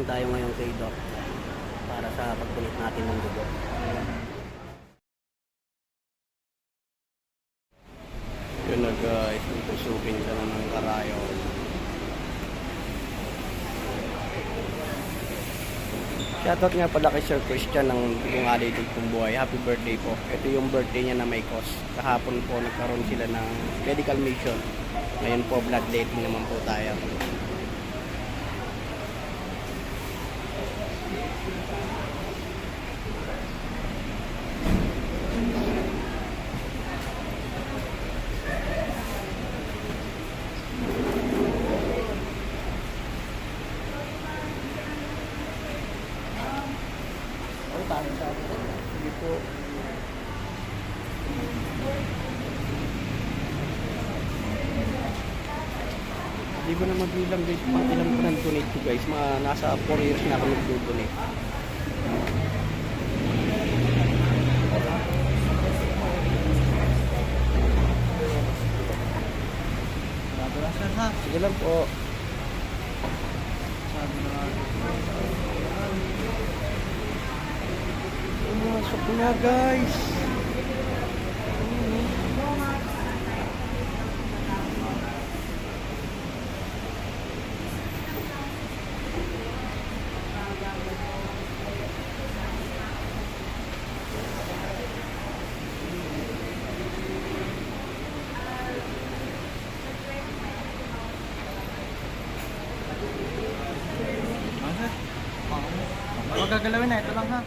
tayo ngayon kay Doc para sa pagpunit natin ng dugo. Yun na guys, pupusukin siya na ng karayon. Shoutout nga pala kay Sir Christian ng Bigong Alay Digong Buhay. Happy birthday po. Ito yung birthday niya na may cause. Kahapon po nagkaroon sila ng medical mission. Ngayon po bloodletting naman po tayo. Sige po. Hindi ko na magbilang guys, mga ilang ko nang donate ko guys, mga nasa 4 years na ako nag-donate. Sige lang po. Pumasok na guys. Huwag gagalawin na, ito lang ha.